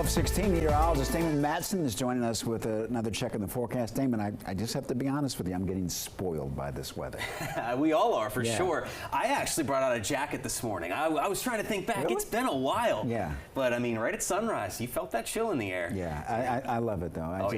12:16 meteorologist Damon Matson is joining us with another check on the forecast. Damon, I just have to be honest with you. I'm getting spoiled by this weather. We all are, for sure. I actually brought out a jacket this morning. I was trying to think back. Really? It's been a while. Yeah. But I mean, right at sunrise, you felt that chill in the air. Yeah, I love it though.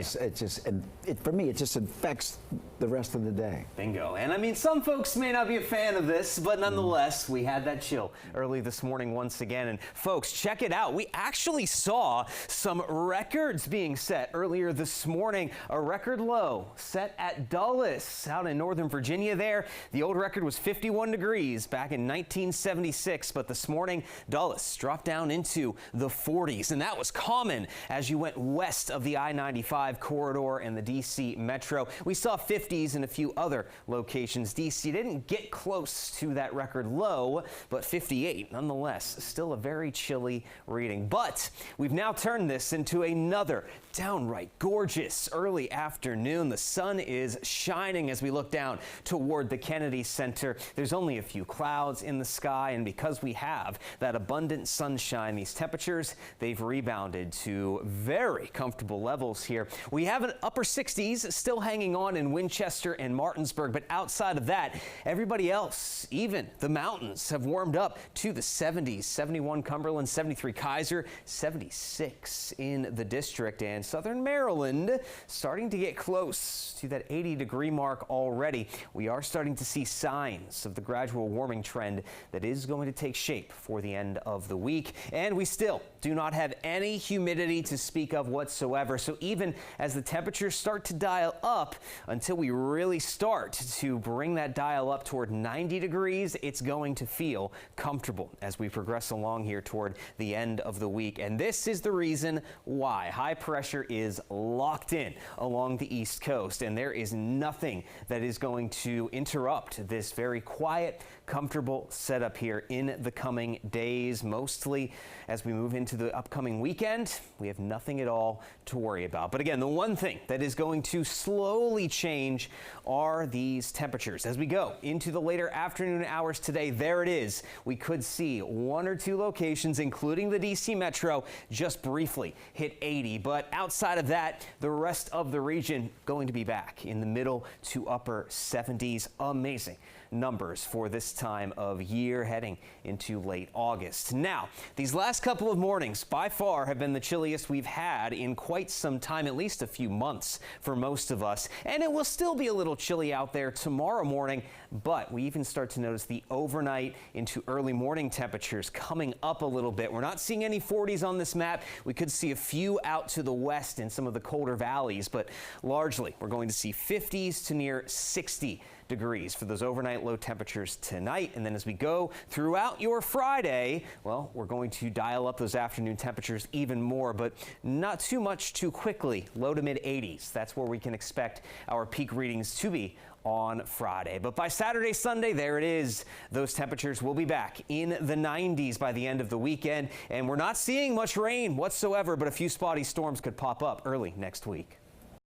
For me, it just affects the rest of the day. Bingo. And I mean, some folks may not be a fan of this, but nonetheless, we had that chill early this morning once again. And folks, check it out. We actually saw some records being set earlier this morning. A record low set at Dulles out in Northern Virginia there. The old record was 51 degrees back in 1976, but this morning Dulles dropped down into the 40s, and that was common as you went west of the I-95 corridor and the DC Metro. We saw 50s in a few other locations. DC didn't get close to that record low, but 58 nonetheless, still a very chilly reading. But we've now turned this into another downright gorgeous early afternoon. The sun is shining as we look down toward the Kennedy Center. There's only a few clouds in the sky, and because we have that abundant sunshine, these temperatures, they've rebounded to very comfortable levels here. We have an upper 60s still hanging on in Winchester and Martinsburg, but outside of that, everybody else, even the mountains, have warmed up to the 70s. 71 Cumberland, 73 Kaiser, 76 in the district, and southern Maryland starting to get close to that 80-degree mark already. We are starting to see signs of the gradual warming trend that is going to take shape for the end of the week, and we still do not have any humidity to speak of whatsoever. So even as the temperatures start to dial up, until we really start to bring that dial up toward 90 degrees, it's going to feel comfortable as we progress along here toward the end of the week. And this is the reason why high pressure is locked in along the East Coast, and there is nothing that is going to interrupt this very quiet, comfortable setup here in the coming days. Mostly as we move into the upcoming weekend, we have nothing at all to worry about. But again, the one thing that is going to slowly change are these temperatures. As we go into the later afternoon hours today, there it is. We could see one or two locations, including the DC Metro, just briefly hit 80. But outside of that, the rest of the region going to be back in the middle to upper 70s. Amazing numbers for this time of year heading into late August. Now, these last couple of mornings by far have been the chilliest we've had in quite some time, at least a few months for most of us. And it will still be a little chilly out there tomorrow morning, but we even start to notice the overnight into early morning temperatures coming up a little bit. We're not seeing any 40s on this map. We could see a few out to the west in some of the colder valleys, but largely we're going to see 50s to near 60 degrees for those overnight low temperatures tonight. And then as we go throughout your Friday, well, we're going to dial up those afternoon temperatures even more, but not too much too quickly. Low to mid 80s. That's where we can expect our peak readings to be on Friday. But by Saturday, Sunday, there it is. Those temperatures will be back in the 90s by the end of the weekend. And we're not seeing much rain whatsoever, but a few spotty storms could pop up early next week.